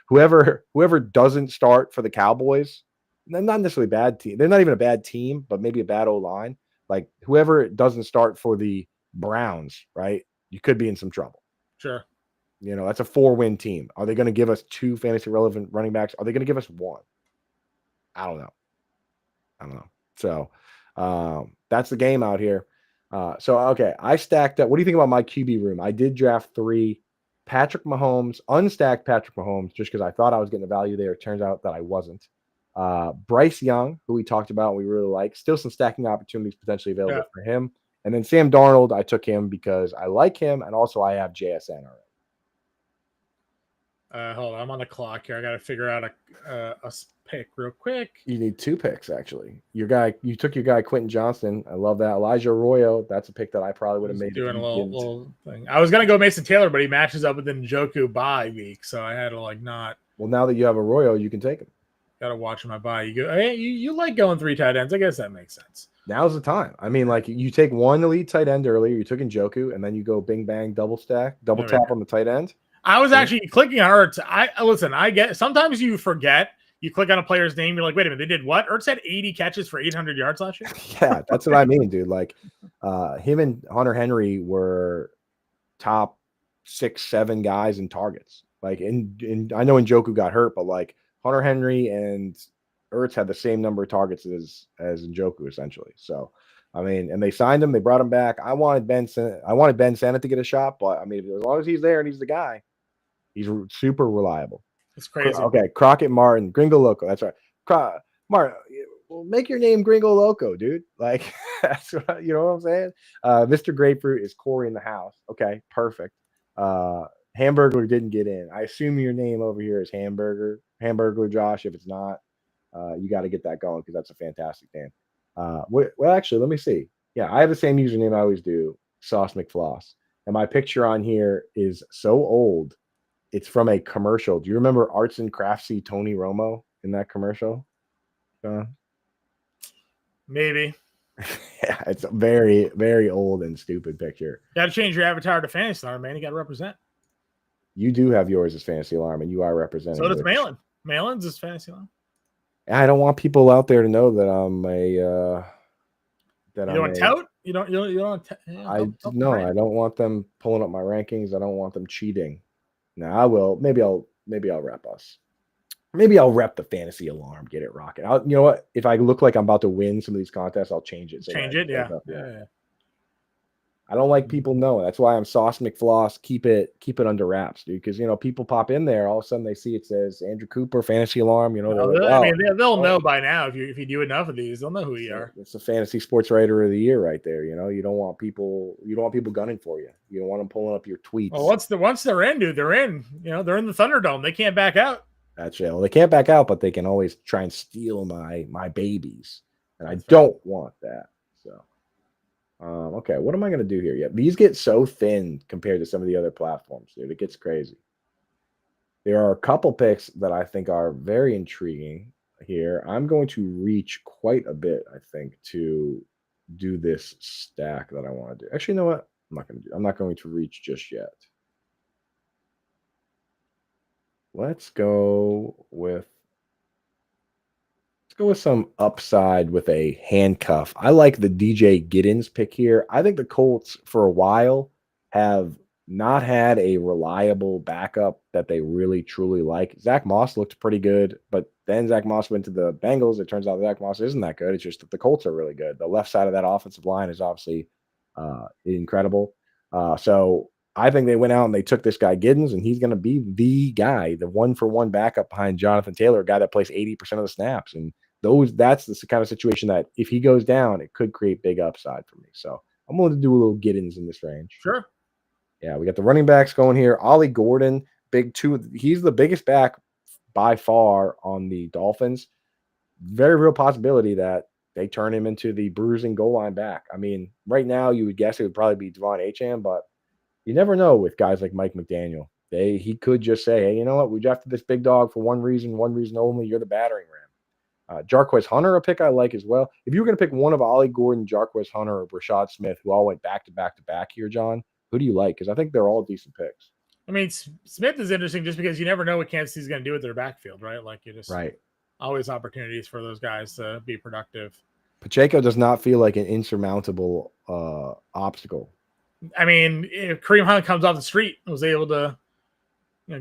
Whoever doesn't start for the Cowboys, they're not necessarily a bad team. They're not even a bad team, but maybe a bad O-line. Like whoever doesn't start for the Browns, right? You could be in some trouble. Sure. That's a 4-win team. Are they going to give us 2 fantasy relevant running backs? Are they going to give us 1? I don't know. So that's the game out here. Okay, I stacked up. What do you think about my QB room? I did draft 3 Patrick Mahomes, unstacked Patrick Mahomes, just because I thought I was getting the value there. It turns out that I wasn't. Bryce Young, who we talked about, we really like. Still some stacking opportunities potentially available for him. And then Sam Darnold, I took him because I like him, and also I have JSN already. Hold on, I'm on the clock here. I got to figure out a pick real quick. You need 2 picks, actually. You took your guy Quentin Johnston. I love that. Elijah Arroyo, that's a pick that I probably would have made. Doing a little thing. I was gonna go Mason Taylor, but he matches up with the Njoku bye week, so I had to not. Well, now that you have Arroyo, you can take him. Got to watch my bye. You go. Hey, you like going 3 tight ends? I guess that makes sense. Now's the time. I mean, you take 1 elite tight end earlier. You took Njoku, and then you go bing bang double tap on the tight end. I was actually clicking on Ertz. I get sometimes you forget. You click on a player's name, you're like, wait a minute, they did what? Ertz had 80 catches for 800 yards last year? Yeah, that's what I mean, dude. Him and Hunter Henry were top 6, 7 guys in targets. And I know Njoku got hurt, but Hunter Henry and Ertz had the same number of targets as Njoku, essentially. So, I mean, and they signed him, they brought him back. I wanted Ben Sennett to get a shot, but I mean, as long as he's there and he's the guy, he's super reliable. It's crazy. Okay, Crockett Martin, Gringo Loco. That's right. Martin, well, make your name Gringo Loco, dude. That's what, you know what I'm saying? Mr. Grapefruit is Corey in the house. Okay, perfect. Hamburglar didn't get in. I assume your name over here is Hamburglar Josh. If it's not, you got to get that going because that's a fantastic name. Well, actually, let me see. Yeah, I have the same username I always do, Sauce McFloss. And my picture on here is so old. It's from a commercial. Do you remember Arts and Craftsy Tony Romo in that commercial? Maybe. Yeah, it's a very, very old and stupid picture. Got to change your avatar to Fantasy Alarm, man. You got to represent. You do have yours as Fantasy Alarm, and you are representing. So does Malin. Malin's is Fantasy Alarm. I don't want people out there to know that I'm a. You don't want tout? You don't. I don't want them pulling up my rankings. I don't want them cheating. No, I will. Maybe I'll rep us. Maybe I'll rep the Fantasy Alarm. Get it rocking. You know what? If I look like I'm about to win some of these contests, I'll change it. Yeah. I don't like people knowing. That's why I'm Sauce McFloss. Keep it under wraps, dude. Because people pop in there, all of a sudden they see it says Andrew Cooper, Fantasy Alarm. They'll know by now if you do enough of these, they'll know who you are. It's a fantasy sports writer of the year right there. You don't want people gunning for you. You don't want them pulling up your tweets. Well, once they're in, dude, they're in. They're in the Thunderdome. They can't back out. That's it. Well, they can't back out, but they can always try and steal my babies, and I don't want that. So. Okay, what am I going to do here? Yeah, these get so thin compared to some of the other platforms, dude. It gets crazy. There are a couple picks that I think are very intriguing here. I'm going to reach quite a bit, I think, to do this stack that I want to do. Actually, you know what? I'm not going to reach just yet. Let's go with some upside with a handcuff. I like the DJ Giddens pick here. I think the Colts for a while have not had a reliable backup that they really truly like. Zach Moss looked pretty good, but then Zach Moss went to the Bengals. It turns out Zach Moss isn't that good. It's just that the Colts are really good. The left side of that offensive line is obviously incredible. So I think they went out and they took this guy Giddens, and he's going to be the guy, the one-for-one backup behind Jonathan Taylor, a guy that plays 80% of the snaps. And that's the kind of situation that if he goes down, it could create big upside for me. So I'm willing to do a little Giddens in this range. Sure. Yeah, we got the running backs going here. Ollie Gordon, big two. He's the biggest back by far on the Dolphins. Very real possibility that they turn him into the bruising goal line back. I mean, right now you would guess it would probably be Devon Achane, but you never know with guys like Mike McDaniel. He could just say, hey, you know what? We drafted this big dog for one reason only. You're the battering ram. Jarquez Hunter, a pick I like as well. If you were going to pick one of Ollie Gordon, Jarquez Hunter, or Rashad Smith, who all went back to back to back here, John, who do you like? Because I think they're all decent picks. I mean, Smith is interesting just because you never know what Kansas City's going to do with their backfield, right? Like you just always opportunities for those guys to be productive. Pacheco does not feel like an insurmountable obstacle. I mean, if Kareem Hunt comes off the street and was able to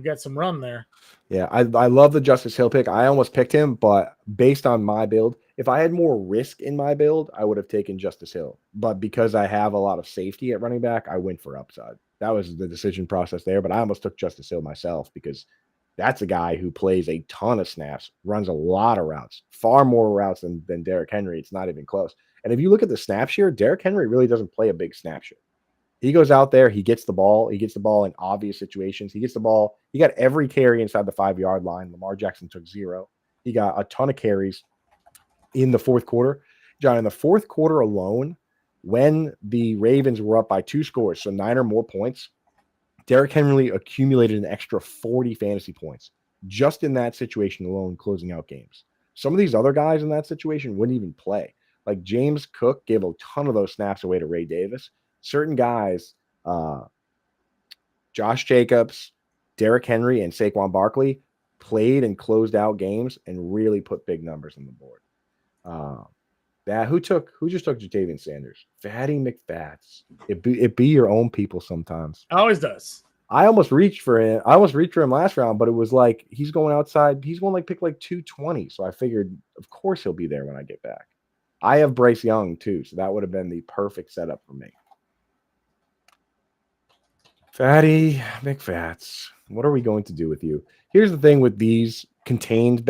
get some run there. Yeah, I love the Justice Hill pick. I almost picked him, but based on my build, if I had more risk in my build, I would have taken Justice Hill. But because I have a lot of safety at running back, I went for upside. That was the decision process there, but I almost took Justice Hill myself because that's a guy who plays a ton of snaps, runs a lot of routes, far more routes than Derrick Henry. It's not even close. And if you look at the snap share, Derrick Henry really doesn't play a big snap share. He goes out there, he gets the ball. He gets the ball in obvious situations. He gets the ball. He got every carry inside the 5-yard line. Lamar Jackson took 0. He got a ton of carries in the fourth quarter. John, in the fourth quarter alone, when the Ravens were up by 2 scores, so 9 or more points, Derrick Henry accumulated an extra 40 fantasy points just in that situation alone, closing out games. Some of these other guys in that situation wouldn't even play. Like James Cook gave a ton of those snaps away to Ray Davis. Certain guys, Josh Jacobs, Derrick Henry, and Saquon Barkley played and closed out games and really put big numbers on the board. Who just took Jatavian Sanders? Fatty McFats. It be your own people sometimes. It always does. I almost reached for him last round, but it was like he's going outside. He's going pick 220. So I figured, of course, he'll be there when I get back. I have Bryce Young too, so that would have been the perfect setup for me. Fatty McFats, what are we going to do with you? Here's the thing with these contained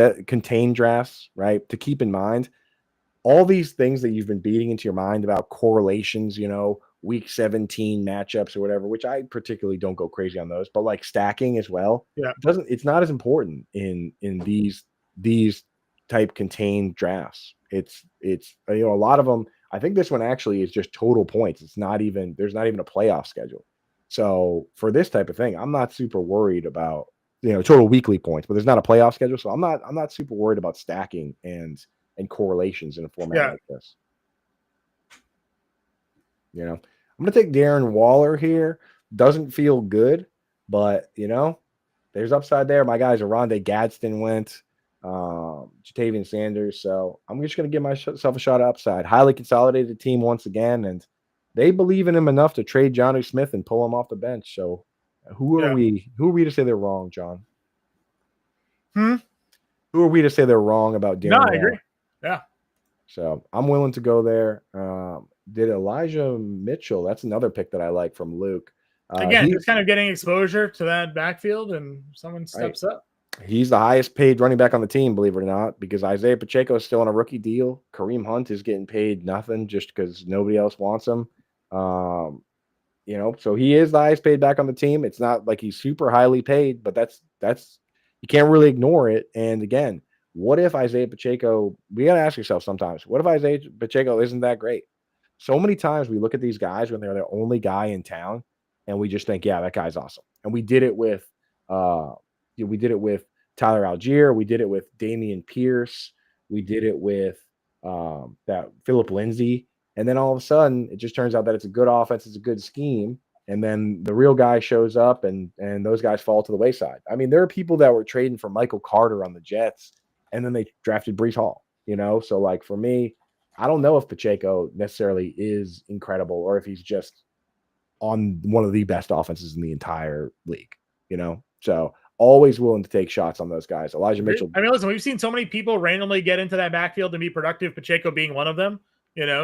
drafts, right? To keep in mind, all these things that you've been beating into your mind about correlations, week 17 matchups or whatever, which I particularly don't go crazy on those, but like stacking as well. Yeah. It's not as important in these type contained drafts. It's a lot of them. I think this one actually is just total points. There's not even a playoff schedule. So for this type of thing, I'm not super worried about total weekly points, but there's not a playoff schedule, so I'm not super worried about stacking and correlations in a format like this. I'm gonna take Darren Waller here. Doesn't feel good, but there's upside there. My guys, Rondé Gadsden went, Jatavian Sanders. So I'm just gonna give myself a shot at upside. Highly consolidated team once again, and they believe in him enough to trade Jonnu Smith and pull him off the bench. So who are we? Who are we to say they're wrong, John? Who are we to say they're wrong about Darren Waller? I agree. Yeah. So I'm willing to go there. Did Elijah Mitchell? That's another pick that I like from Luke. Again, just kind of getting exposure to that backfield, and someone steps up. He's the highest paid running back on the team, believe it or not, because Isaiah Pacheco is still on a rookie deal. Kareem Hunt is getting paid nothing just because nobody else wants him. So he is the highest paid back on the team. It's not like he's super highly paid, but that's you can't really ignore it. And again, what if Isaiah Pacheco? We got to ask yourself sometimes, what if Isaiah Pacheco isn't that great? So many times we look at these guys when they're the only guy in town, and we just think, yeah, that guy's awesome. And we did it with Tyler Algier. We did it with Damian Pierce. We did it with that Philip Lindsay. And then all of a sudden, it just turns out that it's a good offense, it's a good scheme, and then the real guy shows up, and those guys fall to the wayside. I mean, there are people that were trading for Michael Carter on the Jets, and then they drafted Breece Hall. So like for me, I don't know if Pacheco necessarily is incredible or if he's just on one of the best offenses in the entire league. So always willing to take shots on those guys. Elijah Mitchell. I mean, listen, we've seen so many people randomly get into that backfield and be productive. Pacheco being one of them.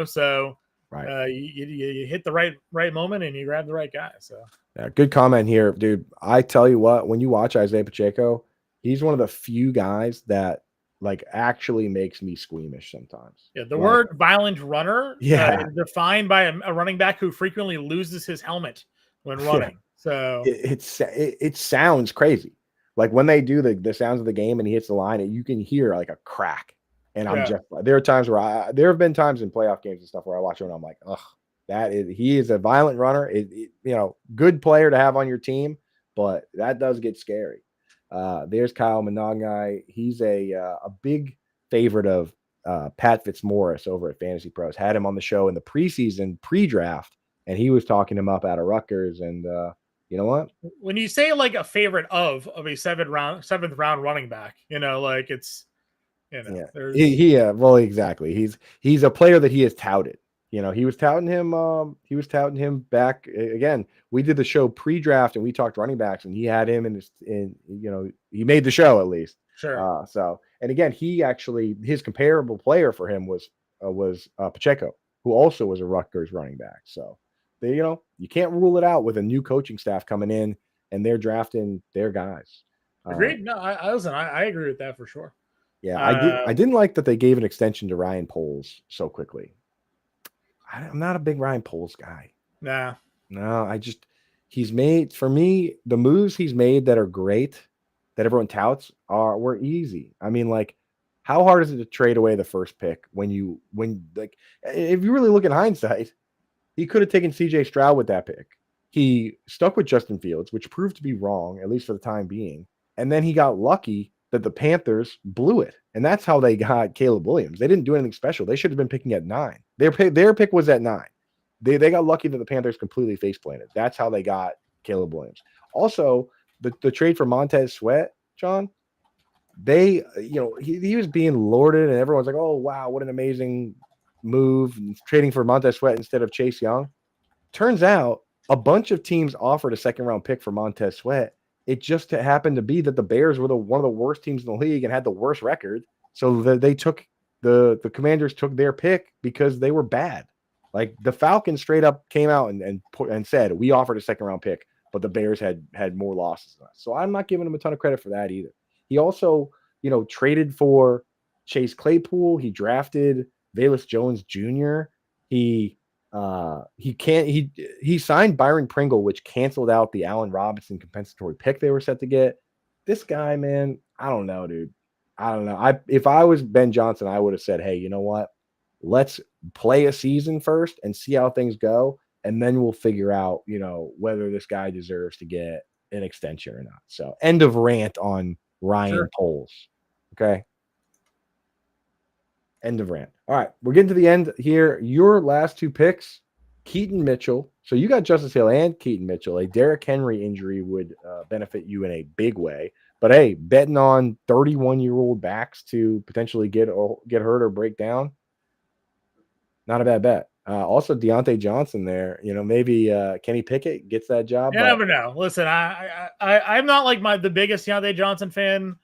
So right. You hit the right moment and you grab the right guy. So yeah, good comment here, dude. I tell you what, when you watch Isaiah Pacheco, he's one of the few guys that like actually makes me squeamish sometimes. Yeah, the Like, word violent runner yeah, is defined by a running back who frequently loses his helmet when yeah. running. So It sounds crazy. Like when they do the sounds of the game and he hits the line, you can hear like a crack. And I'm yeah, just there are times where there have been times in playoff games and stuff where I watch him and I'm like, ugh, he is a violent runner. Good player to have on your team, but that does get scary. There's Kyle Monogny. He's a big favorite of Pat Fitzmaurice over at Fantasy Pros. Had him on the show in the preseason pre-draft, and he was talking him up out of Rutgers. And you know what? when you say like a favorite of a seventh round running back, like it's Yeah, there's well, exactly. He's a player that he has touted. He was touting him. He was touting him back again. We did the show pre-draft and we talked running backs, and he had him he made the show at least. sure. And again, his comparable player for him was Pacheco, who also was a Rutgers running back. So you can't rule it out with a new coaching staff coming in and they're drafting their guys. Agreed. No, I listen. I agree with that for sure. Yeah, I didn't like that they gave an extension to Ryan Poles so quickly. I'm not a big Ryan Poles guy. Nah. No, he's made, for me, the moves he's made that are great, that everyone touts were easy. I mean, like, how hard is it to trade away the first pick when like, if you really look in hindsight, he could have taken CJ Stroud with that pick. He stuck with Justin Fields, which proved to be wrong, at least for the time being. And then he got lucky that the Panthers blew it. And that's how they got Caleb Williams. They didn't do anything special. They should have been picking at 9. Their pick was at 9. They got lucky that the Panthers completely face planted. That's how they got Caleb Williams. Also, the trade for Montez Sweat, John, he was being lorded and everyone's like, oh, wow, what an amazing move, trading for Montez Sweat instead of Chase Young. Turns out a bunch of teams offered a second round pick for Montez Sweat. It just happened to be that the Bears were one of the worst teams in the league and had the worst record. So they took the Commanders took their pick because they were bad. Like the Falcons straight up came out and said, we offered a second round pick, but the Bears had more losses than us. So I'm not giving him a ton of credit for that either. He also, traded for Chase Claypool. He drafted Velus Jones Jr. He signed Byron Pringle, which canceled out the Allen Robinson compensatory pick they were set to get. This guy, man, I don't know, dude. I don't know. If I was Ben Johnson, I would have said, hey, you know what? Let's play a season first and see how things go. And then we'll figure out, whether this guy deserves to get an extension or not. So end of rant on Ryan Poles. Okay. End of rant. All right. We're getting to the end here. Your last 2 picks, Keaton Mitchell. So you got Justice Hill and Keaton Mitchell. A Derrick Henry injury would benefit you in a big way. But hey, betting on 31-year-old backs to potentially get hurt or break down, not a bad bet. Also, Deontay Johnson there. Maybe Kenny Pickett gets that job. You never know. Listen, I'm not like the biggest Deontay Johnson fan,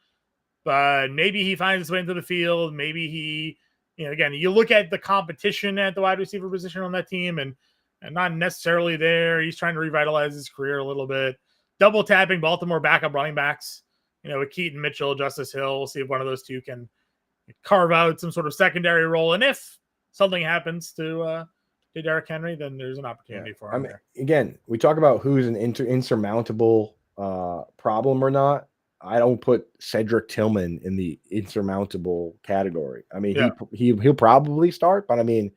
but maybe he finds his way into the field. Maybe he, again, you look at the competition at the wide receiver position on that team and not necessarily there. He's trying to revitalize his career a little bit. Double tapping Baltimore backup running backs, with Keaton Mitchell, Justice Hill. We'll see if one of those two can carve out some sort of secondary role. And if something happens to Derrick Henry, then there's an opportunity for him there. Again, we talk about who's an insurmountable problem or not. I don't put Cedric Tillman in the insurmountable category. I mean, he'll probably start, but I mean,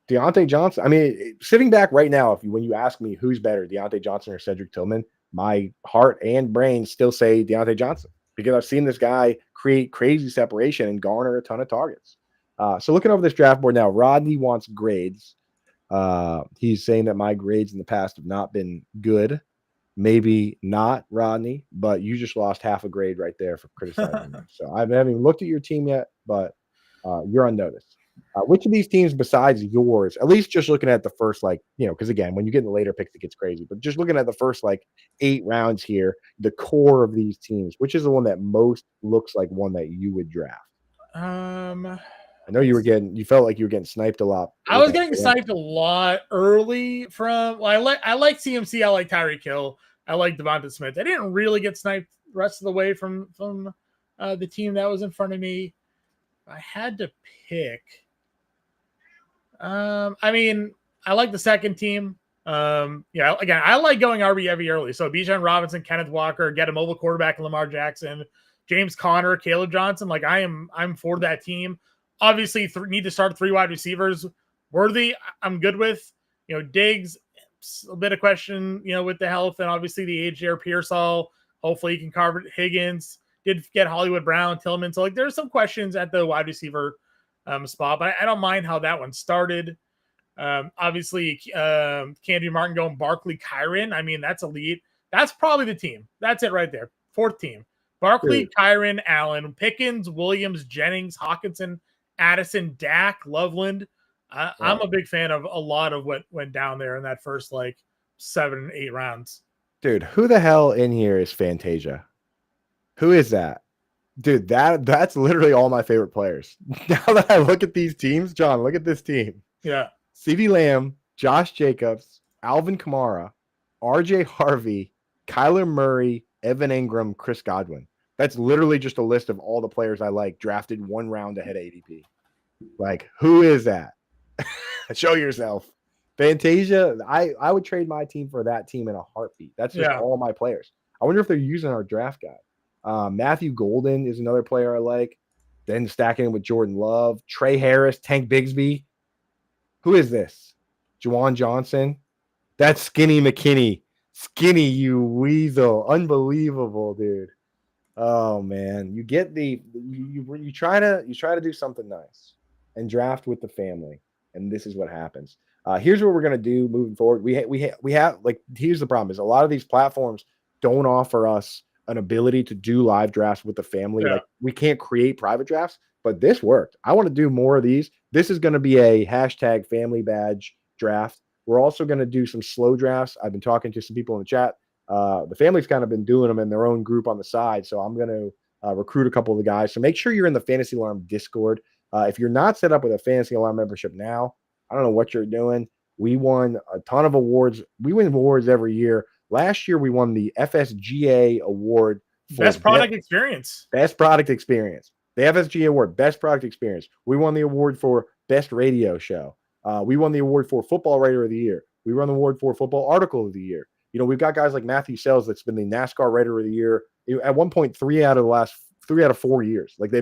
Deontay Johnson. I mean, sitting back right now, when you ask me who's better, Deontay Johnson or Cedric Tillman, my heart and brain still say Deontay Johnson because I've seen this guy create crazy separation and garner a ton of targets. So looking over this draft board now, Rodney wants grades. He's saying that my grades in the past have not been good. Maybe not, Rodney, but you just lost half a grade right there for criticizing me. So I haven't even looked at your team yet, but you're on notice. Which of these teams besides yours, at least just looking at the first, because again, when you get in the later picks, it gets crazy, but just looking at the first 8 rounds here, the core of these teams, which is the one that most looks like one that you would draft? I know you felt like you were getting sniped a lot. I was getting sniped a lot early from, I like CMC. I like Tyreek Hill. I like Devonta Smith. I didn't really get sniped the rest of the way from the team that was in front of me. I had to pick. I mean, I like the second team. Yeah, again, I like going RB every early. So Bijan Robinson, Kenneth Walker, get a mobile quarterback in Lamar Jackson, James Conner, Caleb Johnson. Like I'm for that team. Obviously, need to start 3 wide receivers. Worthy, I'm good with. Diggs, a bit of question, with the health and obviously the age there. Pearsall, hopefully he can carve it. Higgins did get Hollywood Brown, Tillman. So like there's some questions at the wide receiver spot, but I don't mind how that one started. Obviously, Candy Martin going Barkley, Kyron. I mean, that's elite. That's probably the team. That's it right there. 4th team. Barkley, Kyron, Allen, Pickens, Williams, Jennings, Hawkinson, Addison, Dak, Loveland. I'm a big fan of a lot of what went down there in that first 7 8 rounds. Dude, who the hell in here is Fantasia? Who is that? Dude, that's literally all my favorite players. Now that I look at these teams, John, look at this team. Yeah. CeeDee Lamb, Josh Jacobs, Alvin Kamara, RJ Harvey, Kyler Murray, Evan Ingram, Chris Godwin. That's literally just a list of all the players I like drafted 1 round ahead of ADP. Like, who is that? Show yourself. Fantasia, I would trade my team for that team in a heartbeat. That's just all my players. I wonder if they're using our draft guide. Matthew Golden is another player I like. Then stacking with Jordan Love, Trey Harris, Tank Bigsby. Who is this? Juwan Johnson. That's Skinny McKinney. Skinny, you weasel. Unbelievable, dude. Oh man. You get you try to do something nice and draft with the family. And this is what happens. Here's what we're gonna do moving forward. We have here's the problem is a lot of these platforms don't offer us an ability to do live drafts with the family. Yeah. Like we can't create private drafts, but this worked. I want to do more of these. This is going to be a hashtag family badge draft. We're also going to do some slow drafts. I've been talking to some people in the chat. The family's kind of been doing them in their own group on the side. So I'm going to recruit a couple of the guys. So make sure you're in the Fantasy Alarm Discord. If you're not set up with a Fantasy Alarm membership now, I don't know what you're doing. We won a ton of awards. We win awards every year. Last year, we won the FSGA award for Best product experience. Best product experience. The FSGA award, best product experience. We won the award for best radio show. We won the award for football writer of the year. We won the award for football article of the year. We've got guys like Matthew Sells that's been the NASCAR writer of the year. At one point, 3 out of 4 years. Like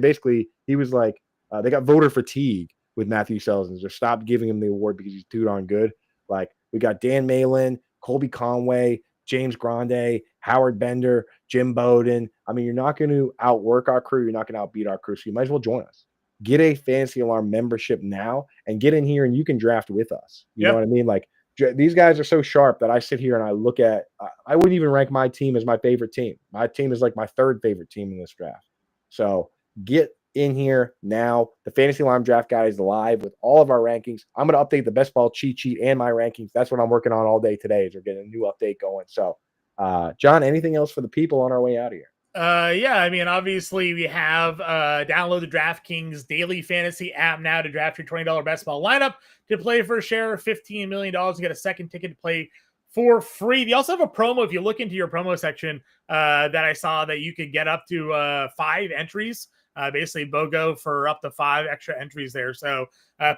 he was like, they got voter fatigue with Matthew Sells and just stopped giving him the award because he's too darn good. Like we got Dan Malin, Colby Conway, James Grande, Howard Bender, Jim Bowden. I mean, you're not going to outwork our crew. You're not going to outbeat our crew. So you might as well join us. Get a Fantasy Alarm membership now and get in here and you can draft with us. You know what I mean? Like these guys are so sharp that I sit here and I look at, I wouldn't even rank my team as my favorite team. My team is like my 3rd favorite team in this draft. So get in here now. The Fantasy Alarm Draft Guide is live with all of our rankings. I'm going to update the best ball cheat sheet and my rankings. That's what I'm working on all day today is we're getting a new update going. So, John, anything else for the people on our way out of here? Yeah, I mean, obviously we have download the DraftKings daily fantasy app now to draft your $20 best ball lineup to play for a share of $15 million and get a second ticket to play for free. They also have a promo. If you look into your promo section that I saw that you could get up to 5 entries. Basically BOGO for up to 5 extra entries there. So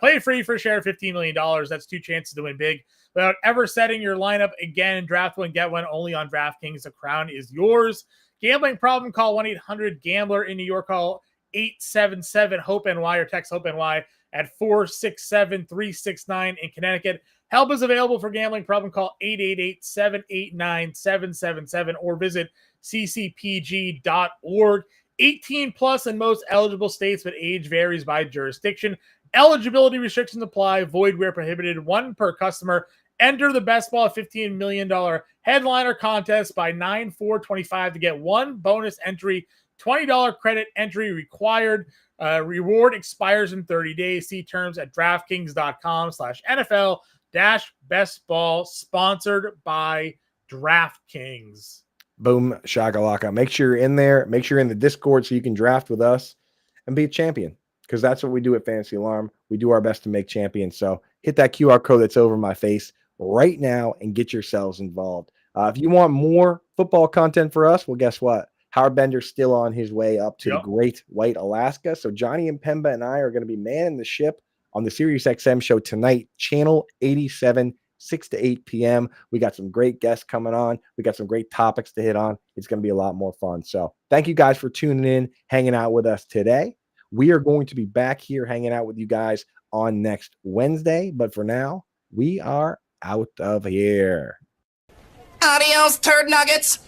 play free for a share of $15 million. That's 2 chances to win big without ever setting your lineup again. Draft one, get one only on DraftKings. The crown is yours. Gambling problem, call 1-800-GAMBLER. In New York, call 877-HOPE-NY or text HOPE-NY at 467-369. In Connecticut, help is available for gambling problem. Call 888-789-777 or visit ccpg.org. 18 plus in most eligible states, but age varies by jurisdiction. Eligibility restrictions apply. Void where prohibited. 1 per customer. Enter the best ball $15 million headliner contest by 9/4/25 to get 1 bonus entry. $20 credit entry required. Reward expires in 30 days. See terms at DraftKings.com/NFL-bestball. Sponsored by DraftKings. Boom, shakalaka. Make sure you're in there. Make sure you're in the Discord so you can draft with us and be a champion because that's what we do at Fantasy Alarm. We do our best to make champions. So hit that QR code that's over my face right now and get yourselves involved. If you want more football content for us, well, guess what? Howard Bender's still on his way up to the Yep. Great White Alaska. So Johnny Impemba and I are going to be manning the ship on the SiriusXM show tonight, channel 87, 6 to 8 p.m. We got some great guests coming on. We got some great topics to hit on. It's going to be a lot more fun. So thank you guys for tuning in, hanging out with us today. We are going to be back here hanging out with you guys on next Wednesday. But for now, we are out of here. Adios, turd nuggets.